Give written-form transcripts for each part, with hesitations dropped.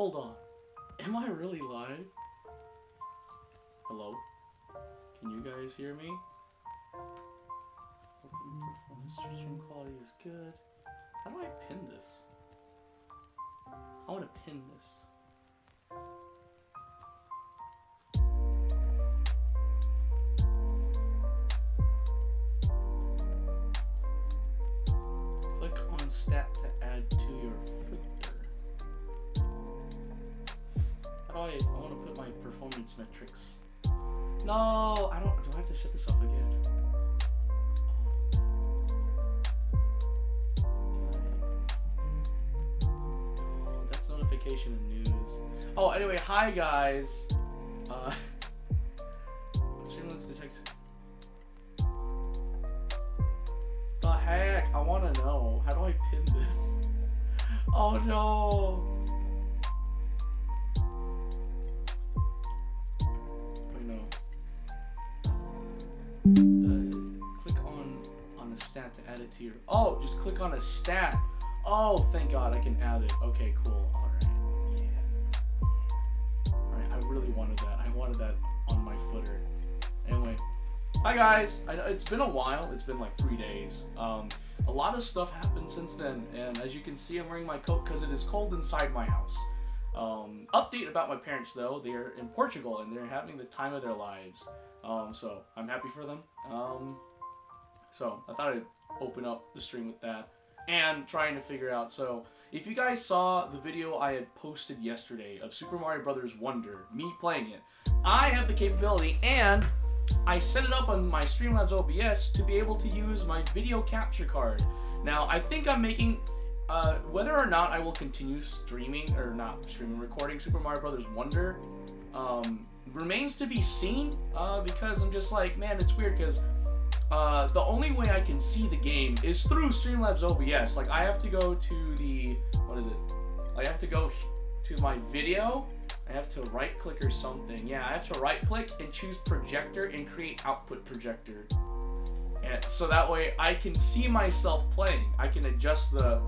Hold on. Am I really live? Hello? Can you guys hear me? Stream quality is good. How do I pin this? I want to pin this. Click on stat to add to your filter. How do I want to put my performance metrics. No, I don't. Do I have to set this up again? No, that's notification and news. Oh, anyway, hi guys. Streamlabs detects. The heck? I want to know. How do I pin this? Oh no. Click on a stat to add it to your. Oh, just click on a stat. Oh, thank God I can add it. Okay, cool. All right, yeah. All right, I really wanted that. I wanted that on my footer. Anyway, hi guys. I know it's been a while. It's been like 3 days. A lot of stuff happened since then, and as you can see, I'm wearing my coat because it is cold inside my house. Update about my parents though, they're in Portugal and they're having the time of their lives. So I'm happy for them. So I thought I'd open up the stream with that and trying to figure out. So if you guys saw the video I had posted yesterday of Super Mario Bros. Wonder, me playing it, I have the capability and I set it up on my Streamlabs OBS to be able to use my video capture card. Now I think I'm making whether or not I will continue streaming, or not streaming, recording Super Mario Bros. Wonder, remains to be seen, because I'm just like, man, it's weird, because the only way I can see the game is through Streamlabs OBS. Like, I have to go to the, what is it? I have to go to my video, I have to right click or something. Yeah, I have to right click and choose projector and create output projector. And so that way I can see myself playing. I can adjust the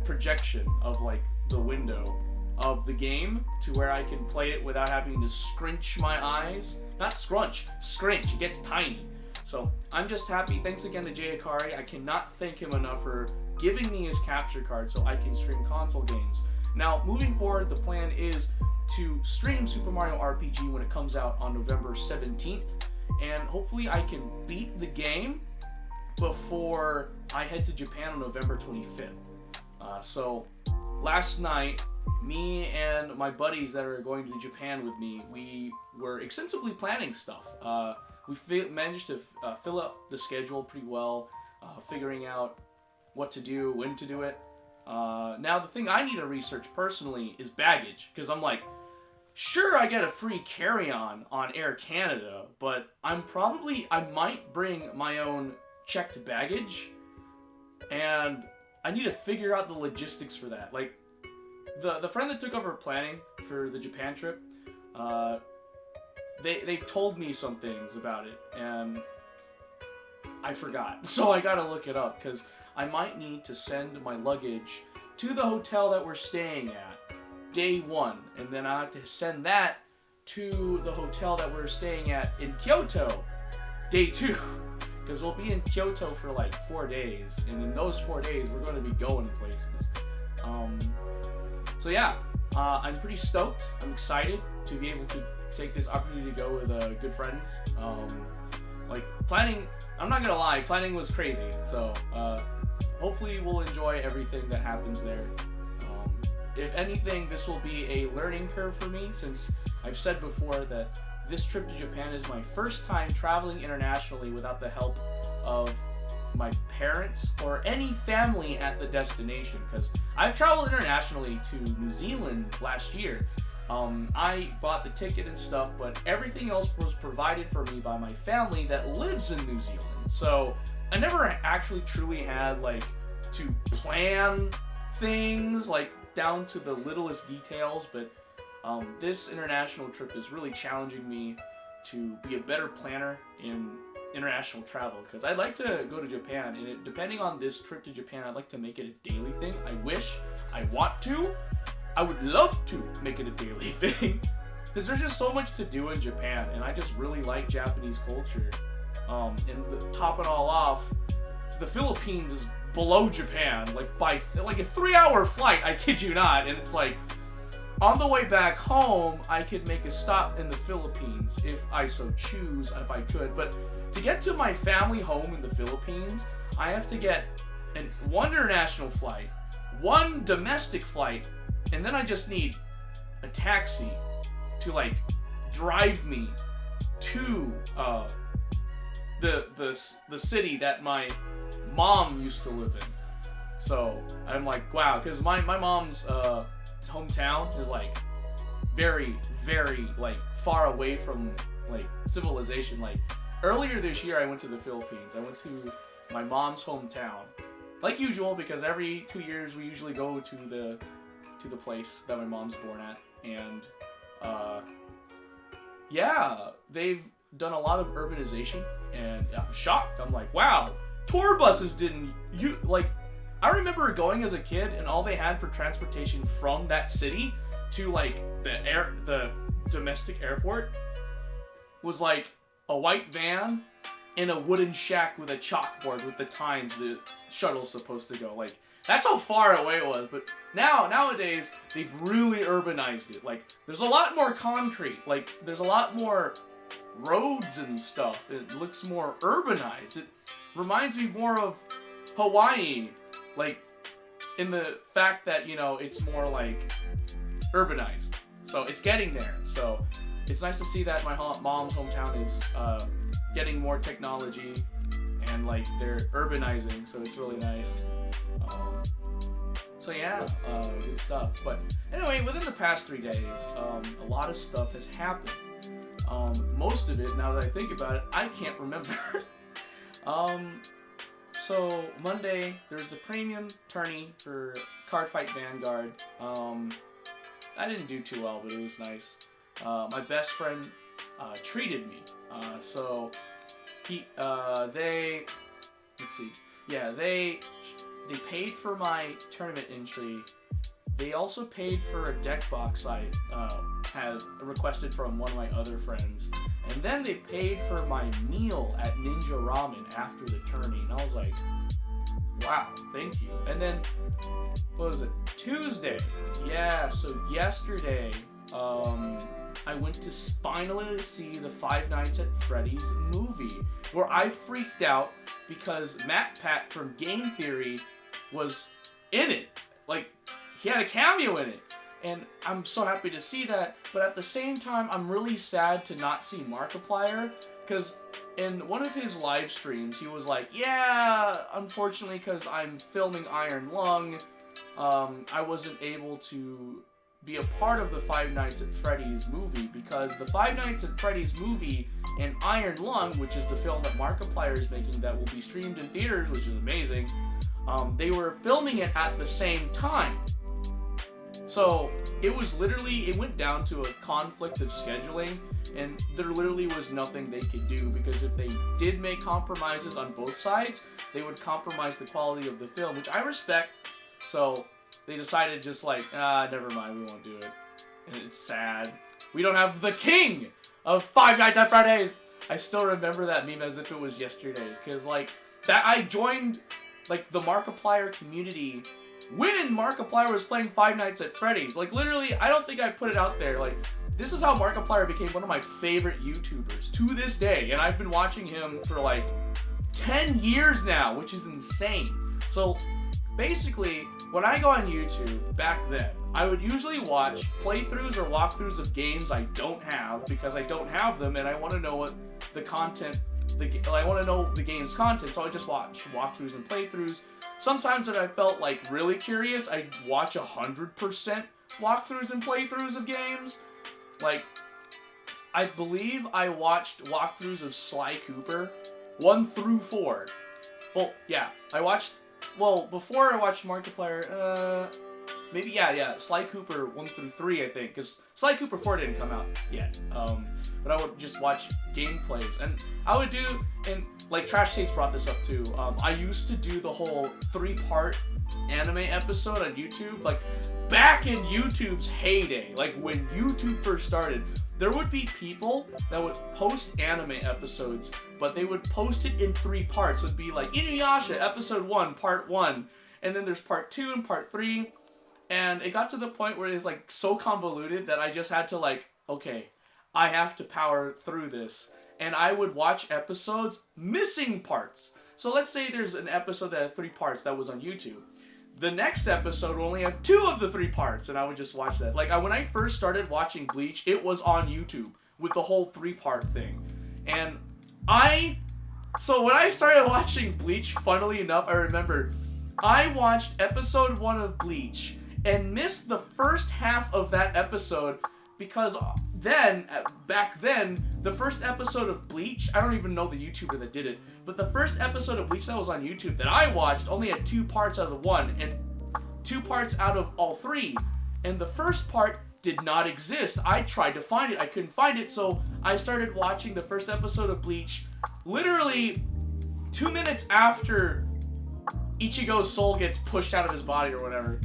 projection of like the window of the game to where I can play it without having to scrunch my eyes. Not scrunch, scrunch, it gets tiny. So I'm just happy. Thanks again to Jay Akari. I cannot thank him enough for giving me his capture card so I can stream console games. Now moving forward, the plan is to stream Super Mario RPG when it comes out on November 17th, and hopefully I can beat the game before I head to Japan on November 25th. So last night, me and my buddies that are going to Japan with me, we were extensively planning stuff. We managed to fill up the schedule pretty well, figuring out what to do, when to do it. Now the thing I need to research personally is baggage, because I'm like, sure, I get a free carry-on on Air Canada, but I might bring my own checked baggage, and I need to figure out the logistics for that. Like, the friend that took over planning for the Japan trip, they've told me some things about it, and I forgot. So I gotta look it up, because I might need to send my luggage to the hotel that we're staying at day 1, and then I have to send that to the hotel that we're staying at in Kyoto day 2. Because we'll be in Kyoto for like 4 days, and in those 4 days we're going to be going places. So yeah, I'm pretty stoked. I'm excited to be able to take this opportunity to go with good friends. Like, planning, I'm not gonna lie, planning was crazy. So hopefully we'll enjoy everything that happens there. If anything, this will be a learning curve for me, since I've said before that this trip to Japan is my first time traveling internationally without the help of my parents or any family at the destination, because I've traveled internationally to New Zealand last year. I bought the ticket and stuff, but everything else was provided for me by my family that lives in New Zealand. So I never actually truly had like to plan things like down to the littlest details, but this international trip is really challenging me to be a better planner in international travel, because I'd like to go to Japan, and depending on this trip to Japan, I'd like to make it a daily thing. I want to. I would love to make it a daily thing. Because there's just so much to do in Japan, and I just really like Japanese culture. And to top it all off, the Philippines is below Japan, like by like a 3-hour flight, I kid you not, and it's like, on the way back home, I could make a stop in the Philippines if I so choose, if I could, but to get to my family home in the Philippines, I have to get one international flight, one domestic flight, and then I just need a taxi to like drive me to the city that my mom used to live in. So I'm like, wow, because my mom's hometown is like very, very like far away from like civilization. Like earlier this year I went to the Philippines. I went to my mom's hometown, like usual, because every 2 years we usually go to the place that my mom's born at. And yeah, they've done a lot of urbanization, and I'm shocked. I'm like, wow, tour buses didn't like. I remember going as a kid, and all they had for transportation from that city to like the domestic airport was like a white van in a wooden shack with a chalkboard with the times the shuttle's supposed to go. Like, that's how far away it was. But nowadays they've really urbanized it. Like, there's a lot more concrete. Like, there's a lot more roads and stuff. It looks more urbanized. It reminds me more of Hawaii, like in the fact that, you know, it's more like urbanized. So it's getting there. So it's nice to see that my mom's hometown is getting more technology, and like they're urbanizing. So it's really nice. So yeah, good stuff. But anyway, within the past 3 days, a lot of stuff has happened. Most of it, now that I think about it, I can't remember. So Monday, there's the premium tourney for Cardfight Vanguard. I didn't do too well, but it was nice. My best friend treated me. So they paid for my tournament entry. They also paid for a deck box I had requested from one of my other friends. And then they paid for my meal at Ninja Ramen after the tourney. And I was like, wow, thank you. And then, what was it? Tuesday. Yeah, so yesterday, I went to finally see the Five Nights at Freddy's movie, where I freaked out because Matt Pat from Game Theory was in it. Like, he had a cameo in it. And I'm so happy to see that, but at the same time, I'm really sad to not see Markiplier, because in one of his live streams, he was like, yeah, unfortunately, because I'm filming Iron Lung, I wasn't able to be a part of the Five Nights at Freddy's movie, because the Five Nights at Freddy's movie and Iron Lung, which is the film that Markiplier is making that will be streamed in theaters, which is amazing, they were filming it at the same time. So it went down to a conflict of scheduling, and there literally was nothing they could do, because if they did make compromises on both sides, they would compromise the quality of the film, which I respect. So they decided just like, never mind, we won't do it. And it's sad. We don't have the king of Five Nights at Freddy's. I still remember that meme as if it was yesterday, because like that I joined like the Markiplier community when Markiplier was playing Five Nights at Freddy's. Like, literally, I don't think I put it out there. Like, this is how Markiplier became one of my favorite YouTubers to this day. And I've been watching him for, like, 10 years now, which is insane. So, basically, when I go on YouTube, back then, I would usually watch playthroughs or walkthroughs of games I don't have, because I don't have them, and I want to know what the content... I want to know the game's content, so I just watch walkthroughs and playthroughs. Sometimes when I felt like really curious, I'd watch 100% walkthroughs and playthroughs of games. Like, I believe I watched walkthroughs of Sly Cooper 1 through 4. Well, yeah, before I watched Markiplier, maybe, yeah, Sly Cooper 1 through 3, I think, because Sly Cooper 4 didn't come out yet. But I would just watch gameplays, and I would do, and like Trash Taste brought this up too, I used to do the whole 3-part anime episode on YouTube, like back in YouTube's heyday, like when YouTube first started, there would be people that would post anime episodes, but they would post it in 3 parts. It would be like Inuyasha episode 1, part 1, and then there's part 2 and part 3, and it got to the point where it was like so convoluted that I just had to like, okay, I have to power through this. And I would watch episodes missing parts. So let's say there's an episode that had 3 parts that was on YouTube. The next episode will only have 2 of the 3 parts, and I would just watch that. Like, when I first started watching Bleach, it was on YouTube with the whole 3-part thing. And so when I started watching Bleach, funnily enough, I remember I watched episode 1 of Bleach and missed the first half of that episode because back then, the first episode of Bleach, I don't even know the YouTuber that did it, but the first episode of Bleach that was on YouTube that I watched only had 2 parts out of the 1, and 2 parts out of all 3. And the first part did not exist. I tried to find it, I couldn't find it, so I started watching the first episode of Bleach literally 2 minutes after Ichigo's soul gets pushed out of his body or whatever.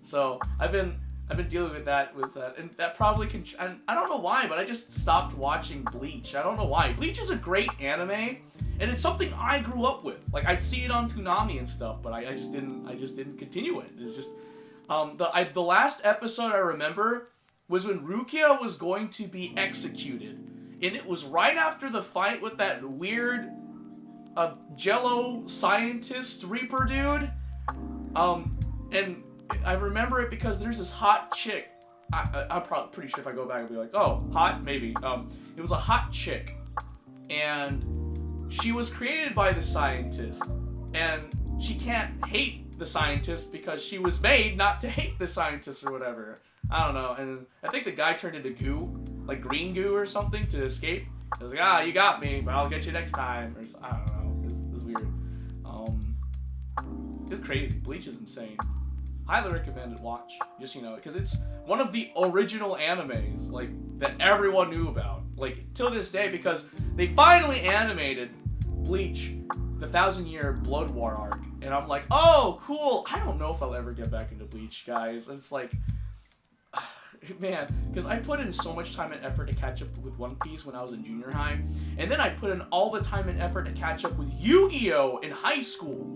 So I've been dealing with that, and that probably can. And I don't know why, but I just stopped watching Bleach. I don't know why. Bleach is a great anime, and it's something I grew up with. Like I'd see it on Toonami and stuff, but I just didn't continue it. It's just the last episode I remember was when Rukia was going to be executed, and it was right after the fight with that weird Jello scientist Reaper dude. And I remember it because there's this hot chick. I'm probably pretty sure if I go back, I'll be like, oh, hot? Maybe. It was a hot chick. And she was created by the scientist. And she can't hate the scientist because she was made not to hate the scientist or whatever. I don't know. And I think the guy turned into goo, like green goo or something, to escape. I was like, you got me, but I'll get you next time. Or I don't know. It's weird. It's crazy. Bleach is insane. Highly recommended watch, just because it's one of the original animes like that everyone knew about, like till this day, because they finally animated Bleach, the 1,000-year Blood War arc, and I'm like, oh, cool. I don't know if I'll ever get back into Bleach, guys. And it's like, man, because I put in so much time and effort to catch up with One Piece when I was in junior high, and then I put in all the time and effort to catch up with Yu-Gi-Oh in high school.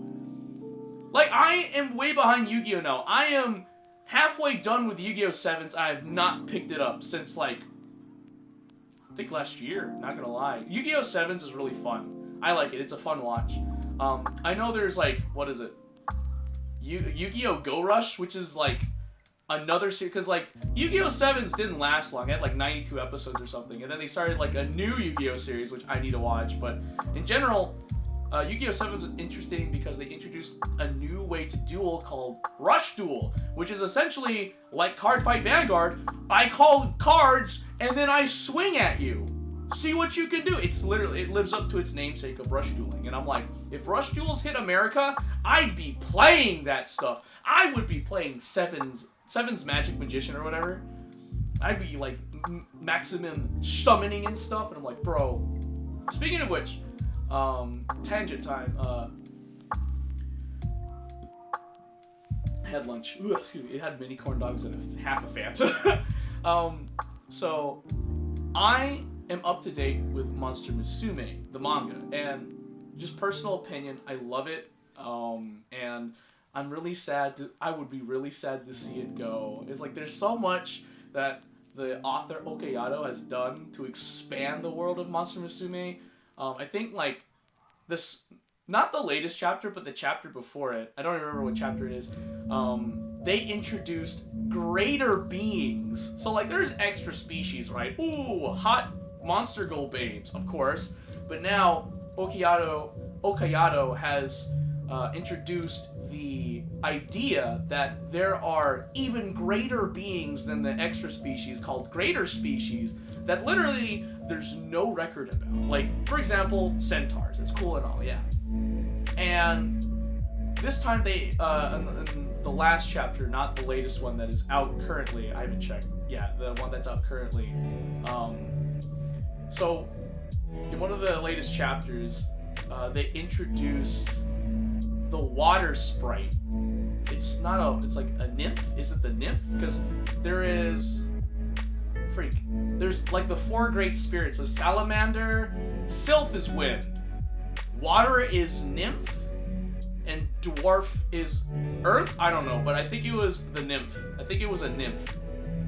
Like, I am way behind Yu-Gi-Oh! Now. I am halfway done with Yu-Gi-Oh! 7s. I have not picked it up since, like, I think last year. Not gonna lie. Yu-Gi-Oh! 7s is really fun. I like it. It's a fun watch. I know there's, like, what is it? Yu-Gi-Oh! Go Rush, which is, like, another series. Because, like, Yu-Gi-Oh! 7s didn't last long. It had, like, 92 episodes or something. And then they started, like, a new Yu-Gi-Oh! Series, which I need to watch. But, in general, Yu-Gi-Oh! 7 was interesting because they introduced a new way to duel called Rush Duel, which is essentially like Card Fight Vanguard. I call cards and then I swing at you. See what you can do. It lives up to its namesake of Rush Dueling. And I'm like, if Rush Duels hit America, I'd be playing that stuff. I would be playing Seven's Magic Magician or whatever. I'd be like maximum summoning and stuff. And I'm like, bro. Speaking of which, tangent time. Had lunch. Ooh, excuse me. It had mini corn dogs and half a Fanta. So I am up to date with Monster Musume, the manga, and just personal opinion, I love it. And I'm really sad. I would be really sad to see it go. It's like there's so much that the author Okayado has done to expand the world of Monster Musume. I think like this, not the latest chapter, but the chapter before it. I don't remember what chapter it is. They introduced greater beings. So like there's extra species, right? Ooh, hot monster girl babes, of course. But now Okayado has introduced the idea that there are even greater beings than the extra species called greater species that literally there's no record about. Like, for example, centaurs. It's cool and all, yeah. And this time they, in the last chapter, not the latest one that is out currently, I haven't checked. Yeah, the one that's out currently. So, in one of the latest chapters, they introduced the water sprite. it's not a, it's like a nymph. Is it the nymph? Because there is, there's like the 4 great spirits. So salamander, sylph is wind, water is nymph, and dwarf is earth. I don't know, but I think it was the nymph. I think it was a nymph,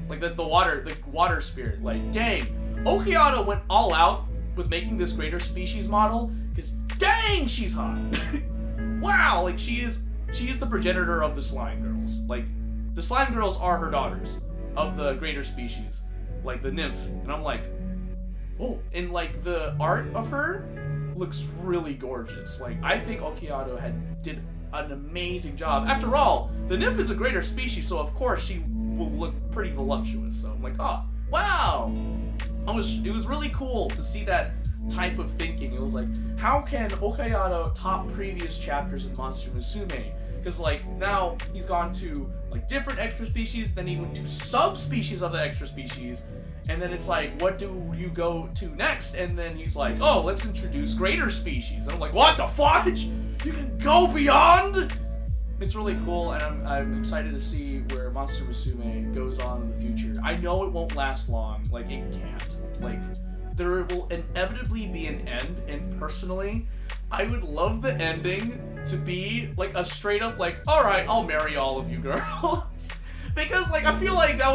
like the water spirit. Like, dang, Okiato went all out with making this greater species model, because dang, she's hot. Wow, like she is the progenitor of the slime girls. Like, the slime girls are her daughters of the greater species, like the nymph. And I'm like, oh, and like the art of her looks really gorgeous. Like, I think Okiato did an amazing job. After all, the nymph is a greater species, so of course she will look pretty voluptuous. So I'm like, oh, wow. It was really cool to see that type of thinking. It was like, how can Okiato top previous chapters in Monster Musume? Because like now he's gone to like different extra species, then he went to subspecies of the extra species, and then it's like, what do you go to next? And then he's like, oh, let's introduce greater species. And I'm like, what the fudge? You can go beyond? It's really cool, and I'm excited to see where Monster Musume goes on in the future. I know it won't last long. Like, it can't. Like, there will inevitably be an end, and personally, I would love the ending to be like a straight up like, alright, I'll marry all of you girls. Because like, I feel like that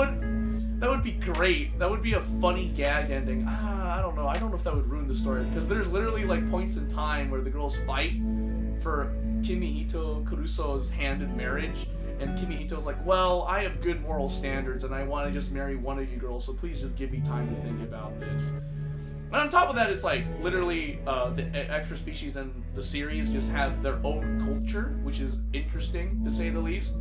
would be great. That would be a funny gag ending. I don't know. I don't know if that would ruin the story, because there's literally like points in time where the girls fight for Kimihito Kuruso's hand in marriage, and Kimihito's like, well, I have good moral standards and I want to just marry one of you girls, so please just give me time to think about this. And on top of that, it's like literally the extra species in the series just have their own culture, which is interesting to say the least.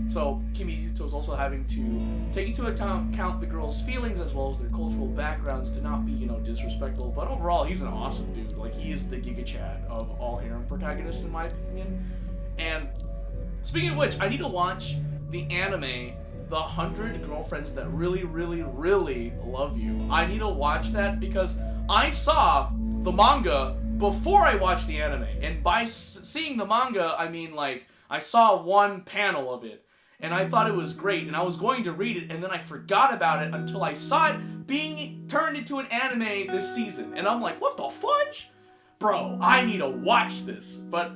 So Kimihito's also having to take into account the girls' feelings as well as their cultural backgrounds to not be, disrespectful. But overall, he's an awesome dude. Like, he is the Giga Chad of all harem protagonists, in my opinion. And speaking of which, I need to watch the anime, The 100 Girlfriends That Really, Really, Really Love You. I need to watch that because I saw the manga before I watched the anime. And by seeing the manga, I mean, like, I saw one panel of it, and I thought it was great, and I was going to read it, and then I forgot about it until I saw it being turned into an anime this season. And I'm like, what the fudge? Bro, I need to watch this. But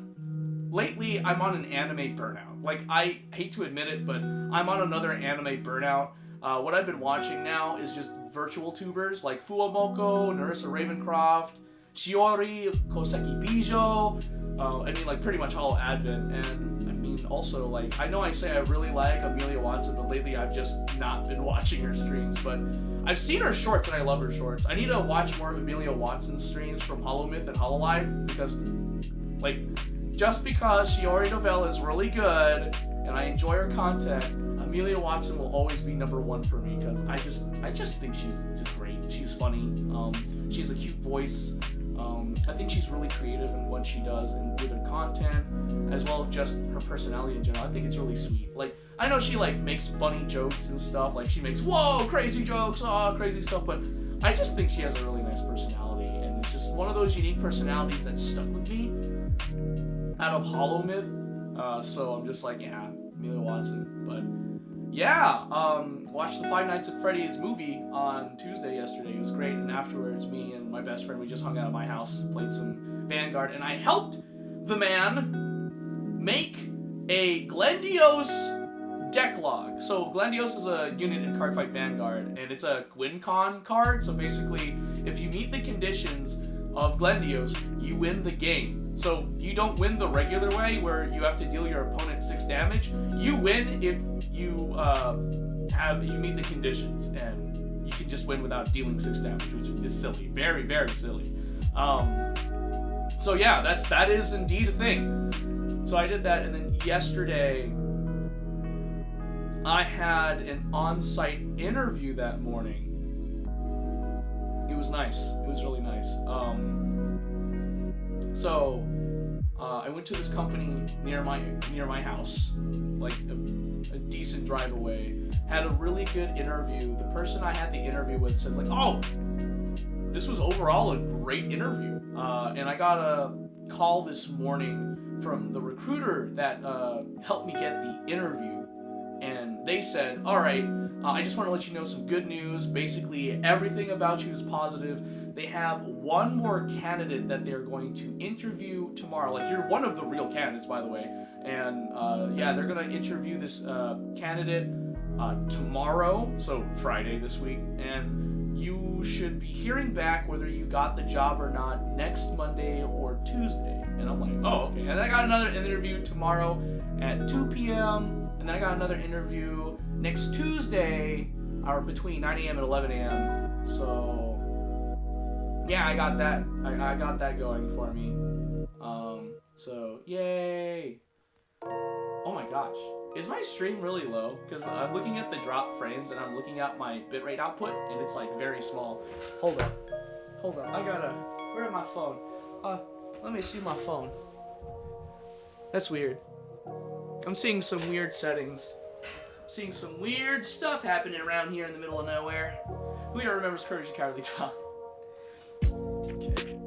lately, I'm on an anime burnout. Like, I hate to admit it, but I'm on another anime burnout. What I've been watching now is just virtual tubers like Fuwamoko, Narissa Ravencroft, Shiori, Koseki Bijo, I mean, like, pretty much all Advent. And I mean, also, like, I know I say I really like Amelia Watson, but lately I've just not been watching her streams. But I've seen her shorts and I love her shorts. I need to watch more of Amelia Watson's streams from Holomyth and Hololive, because, like, just because Shiori Novella is really good and I enjoy her content, Amelia Watson will always be number one for me, because I just think she's just great. She's funny. She has a cute voice. I think she's really creative in what she does and with her content, as well as just her personality in general. I think it's really sweet. Like, I know she like makes funny jokes and stuff. Like, she makes crazy jokes, crazy stuff. But I just think she has a really nice personality, and it's just one of those unique personalities that stuck with me out of Holomyth. So I'm just like, yeah, Amelia Watson. But yeah, watched the Five Nights at Freddy's movie on Tuesday yesterday. It was great, and afterwards, me and my best friend, we just hung out at my house, played some Vanguard, and I helped the man make a Glendios deck log. So Glendios is a unit in Cardfight Vanguard, and it's a GwinCon card, so basically, if you meet the conditions of Glendios, you win the game. So you don't win the regular way where you have to deal your opponent 6 damage. You win if you meet the conditions, and you can just win without dealing 6 damage, which is silly, very, very silly. So yeah, that is indeed a thing. So I did that, and then yesterday I had an on-site interview that morning. It was nice. It was really nice. So I went to this company near my house, like a decent drive away. Had a really good interview. The person I had the interview with said like, "Oh, this was overall a great interview. And I got a call this morning from the recruiter that helped me get the interview. And they said, all right, I just want to let you know some good news. Basically, everything about you is positive. They have one more candidate that they're going to interview tomorrow. Like, you're one of the real candidates, by the way. And yeah, they're going to interview this candidate tomorrow, so Friday this week. And you should be hearing back whether you got the job or not next Monday or Tuesday. And I'm like, oh, okay. And I got another interview tomorrow at 2 p.m. And then I got another interview next Tuesday, or between 9 a.m. and 11 a.m. So yeah, I got that. I got that going for me. So yay! Oh my gosh, is my stream really low? Because I'm looking at the drop frames and I'm looking at my bitrate output and it's like very small. Hold up. I gotta. Where's my phone? Let me see my phone. That's weird. I'm seeing some weird settings. I'm seeing some weird stuff happening around here in the middle of nowhere. Who here remembers Courage the Cowardly Dog? Okay.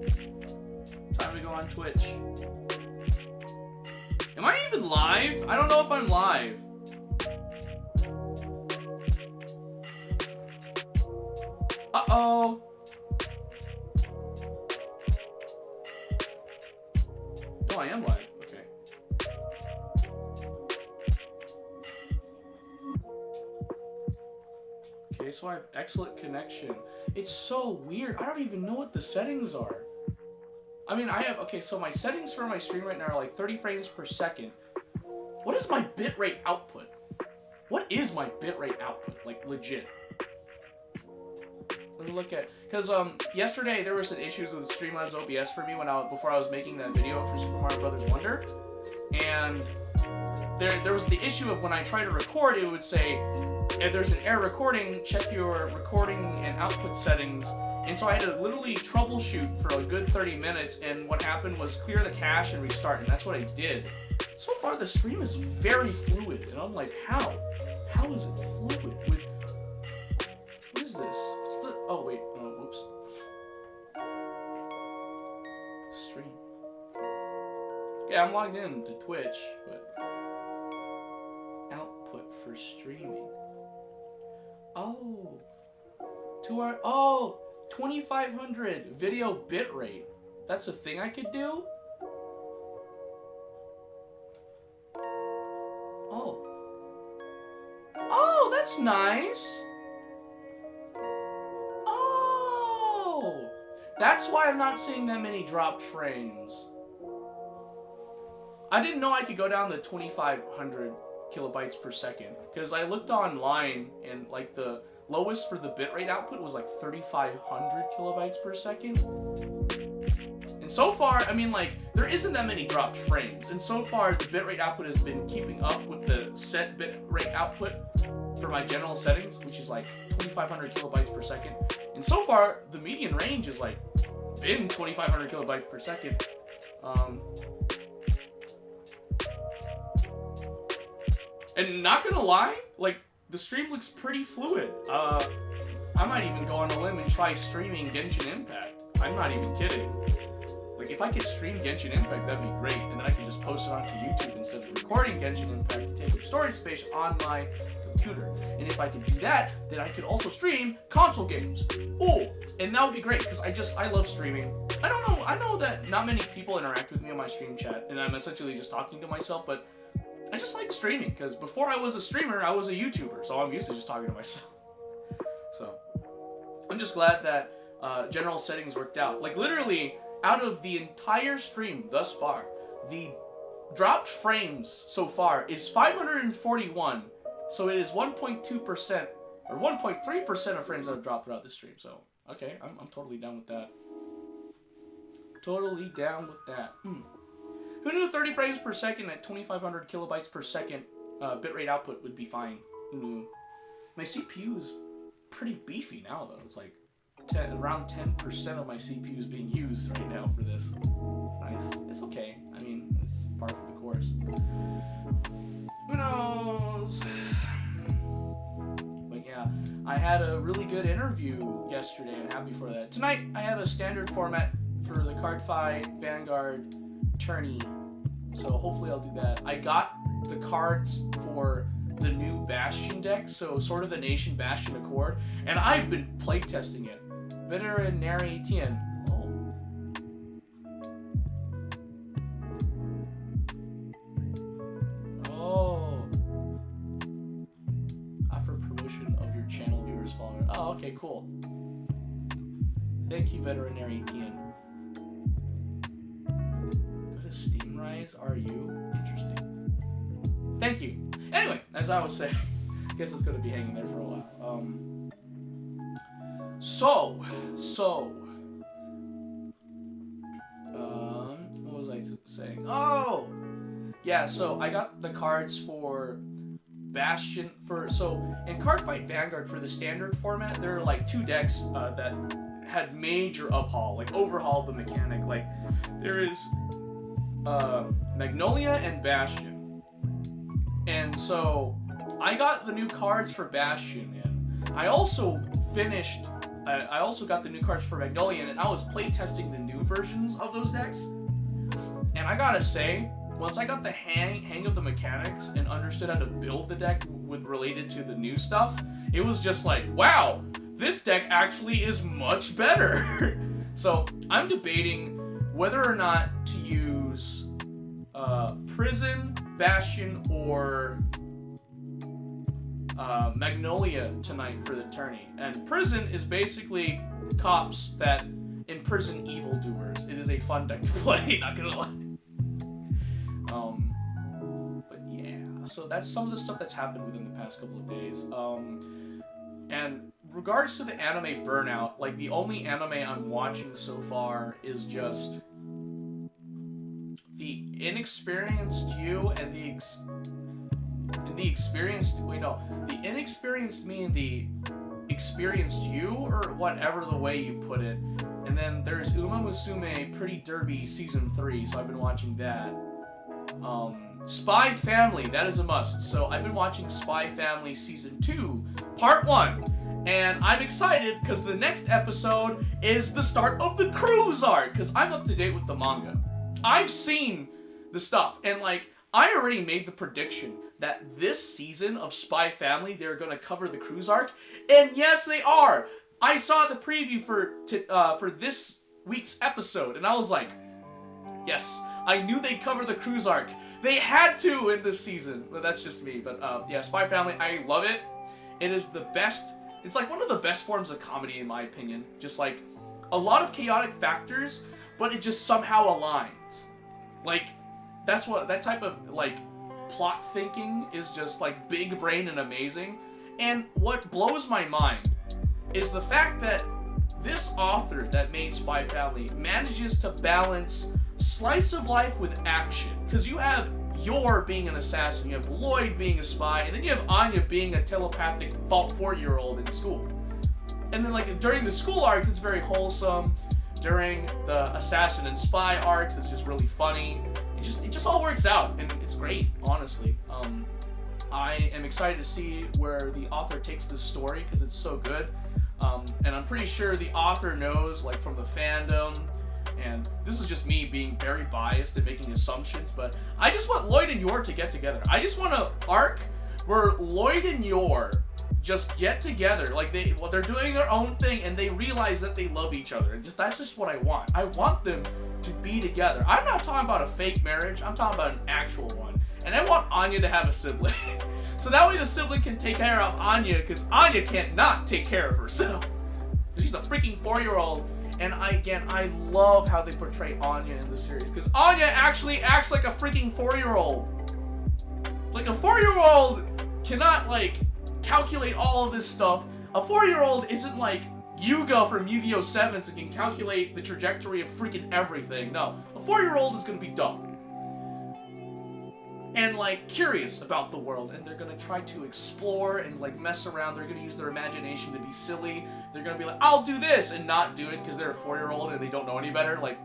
Time to go on Twitch. Am I even live? I don't know if I'm live. Uh-oh. Oh, I am live. Okay. Okay, so I have excellent connection. It's so weird. I don't even know what the settings are. I mean, okay, so my settings for my stream right now are like 30 frames per second. What is my bitrate output? What is my bitrate output? Like, legit. Let me look at, because yesterday there were some issues with Streamlabs OBS for me before I was making that video for Super Mario Brothers Wonder. And there was the issue of when I try to record, it would say, if there's an error recording, check your recording and output settings. And so I had to literally troubleshoot for a good 30 minutes, and what happened was clear the cache and restart, and that's what I did. So far the stream is very fluid, and I'm like, how? How is it fluid? What is this? What's the, oh wait, whoops. Stream. Yeah, I'm logged in to Twitch, but output for streaming. Oh. 2500 video bitrate. That's a thing I could do? Oh. Oh, that's nice. Oh. That's why I'm not seeing that many dropped frames. I didn't know I could go down to 2500 kilobytes per second, because I looked online and like the lowest for the bitrate output was like 3500 kilobytes per second. And so far, I mean, like, there isn't that many dropped frames, and so far the bitrate output has been keeping up with the set bitrate output for my general settings, which is like 2500 kilobytes per second. And so far the median range is like been 2500 kilobytes per second. And not gonna lie, like, the stream looks pretty fluid. I might even go on a limb and try streaming Genshin Impact. I'm not even kidding. Like, if I could stream Genshin Impact, that'd be great, and then I could just post it onto YouTube instead of recording Genshin Impact to take up storage space on my computer. And if I could do that, then I could also stream console games. Oh, and that would be great, because I love streaming. I don't know, I know that not many people interact with me on my stream chat, and I'm essentially just talking to myself, but I just like streaming, because before I was a streamer, I was a YouTuber, so I'm used to just talking to myself. So, I'm just glad that general settings worked out. Like, literally, out of the entire stream thus far, the dropped frames so far is 541, so it is 1.2%, or 1.3% of frames that have dropped throughout the stream, so, okay, I'm totally down with that. Totally down with that. Who knew 30 frames per second at 2500 kilobytes per second bitrate output would be fine? Who knew? My CPU is pretty beefy now, though. It's like around 10% of my CPU is being used right now for this. It's nice. It's okay. I mean, it's par for the course. Who knows? But yeah, I I had a really good interview yesterday, and happy for that. Tonight, I have a standard format for the card fight Vanguard tourney, so hopefully I'll do that. I got the cards for the new Bastion deck, so Sword of the Nation Bastion Accord, and I've been playtesting it. Veterinary Tien. Oh, okay, cool. Thank you, Veterinary Tien. Go to Steam Rise, are you? Interesting. Thank you. Anyway, as I was saying, I guess it's gonna be hanging there for a while. What was I saying? Oh! Yeah, so I got the cards for Bastion so in Cardfight Vanguard for the standard format, there are like 2 decks that had major overhauled the mechanic. Like there is Magnolia and Bastion, and so I got the new cards for Bastion, and I also got the new cards for Magnolia, and I was playtesting the new versions of those decks, and I gotta say, once I got the hang of the mechanics and understood how to build the deck related to the new stuff, it was just like, wow, this deck actually is much better. So I'm debating whether or not to use Prison, Bastion, or Magnolia tonight for the tourney. And Prison is basically cops that imprison evildoers. It is a fun deck to play, not gonna lie. But yeah, so that's some of the stuff that's happened within the past couple of days. And regards to the anime burnout, like the only anime I'm watching so far is just the inexperienced you and the inexperienced me and the experienced you, or whatever the way you put it. And then there's Uma Musume Pretty Derby Season 3, so I've been watching that. Spy Family, that is a must. So I've been watching Spy Family Season 2, Part 1. And I'm excited because the next episode is the start of the cruise arc, because I'm up to date with the manga. I've seen the stuff, and like, I already made the prediction that this season of Spy Family, they're going to cover the cruise arc. And yes, they are! I saw the preview for this week's episode, and I was like, yes, I knew they'd cover the cruise arc. They had to in this season. But that's just me. But yeah, Spy Family, I love it. It is the best. It's like one of the best forms of comedy in my opinion. Just like a lot of chaotic factors, but it just somehow aligns. Like that type of like plot thinking is just like big brain and amazing. And what blows my mind is the fact that this author that made Spy Family manages to balance slice of life with action. Because you have Yor being an assassin, you have Lloyd being a spy, and then you have Anya being a telepathic 4-year-old in school. And then like during the school arcs, it's very wholesome. During the assassin and spy arcs, it's just really funny. It just all works out, and it's great, honestly. I am excited to see where the author takes this story because it's so good. And I'm pretty sure the author knows, like, from the fandom, and this is just me being very biased and making assumptions, but I just want Lloyd and Yor to get together. I just want an arc where Lloyd and Yor just get together, like they're doing their own thing, and they realize that they love each other, and that's just what I want. I want them to be together. I'm not talking about a fake marriage, I'm talking about an actual one. And I want Anya to have a sibling. So that way the sibling can take care of Anya, because Anya can't not take care of herself. She's a freaking 4-year-old. And I love how they portray Anya in the series, because Anya actually acts like a freaking 4-year-old. Like, a 4-year-old cannot, like, calculate all of this stuff. A 4-year-old isn't like Yuga from Yu-Gi-Oh! 7s and can calculate the trajectory of freaking everything. No, a 4-year-old is gonna be dumb. And, like, curious about the world, and they're gonna try to explore and, like, mess around. They're gonna use their imagination to be silly. They're gonna be like, I'll do this, and not do it because they're a 4-year-old and they don't know any better. Like,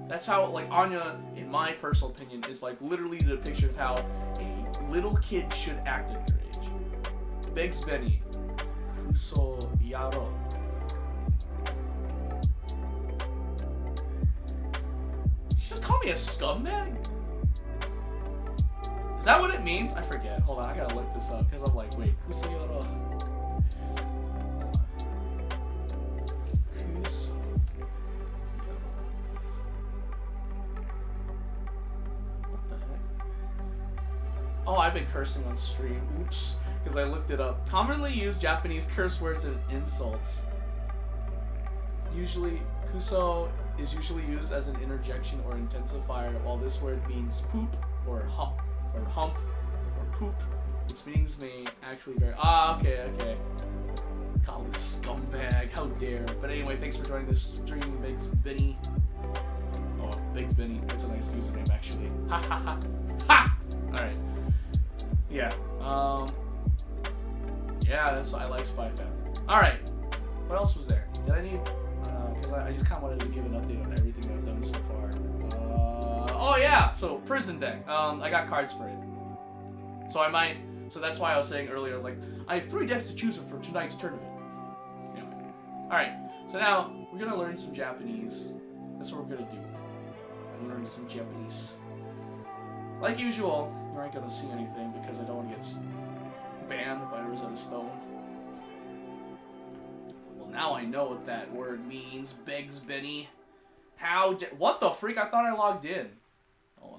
that's how, like, Anya, in my personal opinion, is, like, literally the depiction of how a little kid should act at their age. Biggs Benny, Kuso Yaro. Did you just call me a scumbag? Is that what it means? I forget. Hold on, I gotta look this up because I'm like, wait, Kuso Yaro. Kuso. Oh, I've been cursing on stream. Oops. Because I looked it up. Commonly used Japanese curse words and insults. Usually, kuso is usually used as an interjection or intensifier, while this word means poop or hump or poop. Its meanings may actually vary. Ah, okay. Call this scumbag. How dare. But anyway, thanks for joining this stream, Biggs Benny. Oh, Biggs Benny. That's a nice username, actually. Ha ha ha. Ha! Alright. Yeah, yeah, that's why I like Spy Fam. Alright, what else was there? Did I need, because I just kind of wanted to give an update on everything that I've done so far. Oh yeah, so Prison Deck, I got cards for it. So that's why I was saying earlier, I was like, I have 3 decks to choose from for tonight's tournament. Anyway. Alright, so now, we're going to learn some Japanese. That's what we're going to do. I'm learning some Japanese. Like usual, you aren't gonna see anything because I don't want to get banned by Rosetta Stone. Well, now I know what that word means, Biggs Benny. What the freak? I thought I logged in. Oh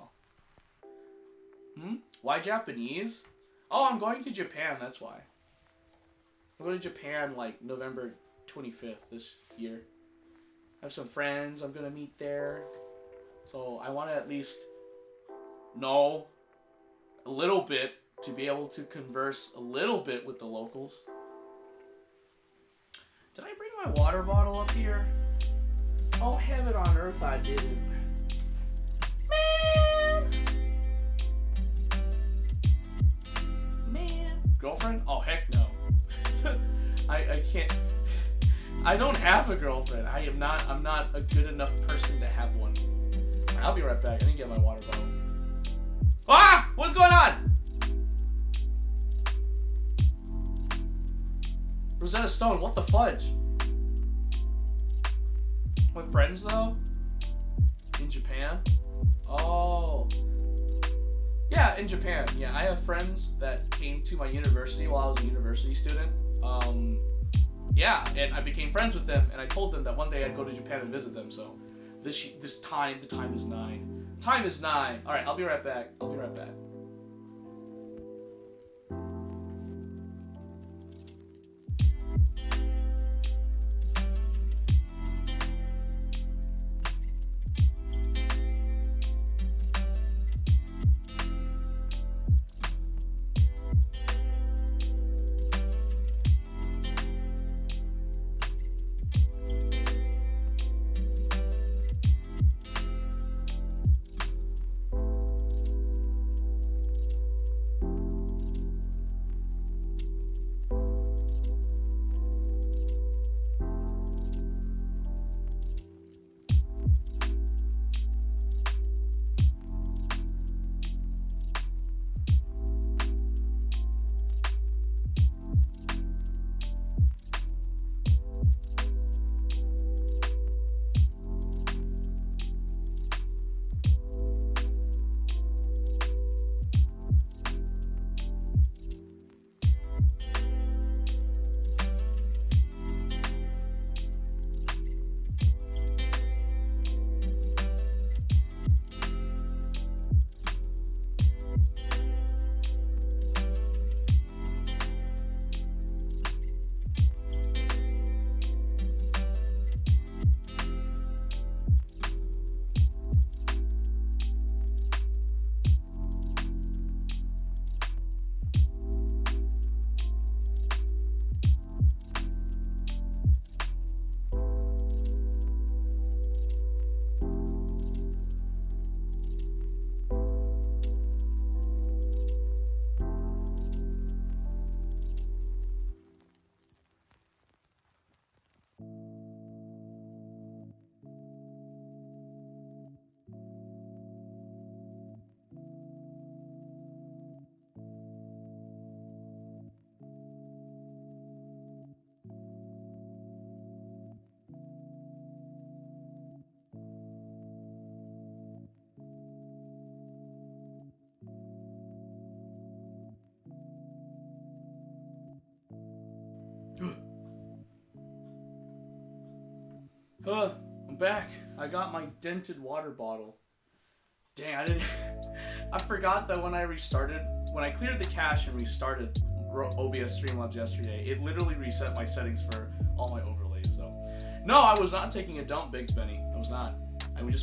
well. Why Japanese? Oh, I'm going to Japan, that's why. I'm going to Japan like November 25th this year. I have some friends I'm gonna meet there. So I want to at least know a little bit to be able to converse a little bit with the locals. Did I bring my water bottle up here? Oh, heaven on earth, I didn't. Man. Girlfriend? Oh, heck no. I can't. I don't have a girlfriend. I'm not a good enough person to have one. I'll be right back. I need to get my water bottle. Ah! What's going on? Rosetta Stone, what the fudge? With friends, though? In Japan? Oh. Yeah, in Japan. Yeah, I have friends that came to my university while I was a university student. Yeah, and I became friends with them, and I told them that one day I'd go to Japan and visit them, so the time is 9. Time is 9. Alright, I'll be right back. I'm back. I got my dented water bottle. Dang, I forgot that when I cleared the cache and restarted OBS Streamlabs yesterday, it literally reset my settings for all my overlays. So, no, I was not taking a dump, Big Benny. I was not.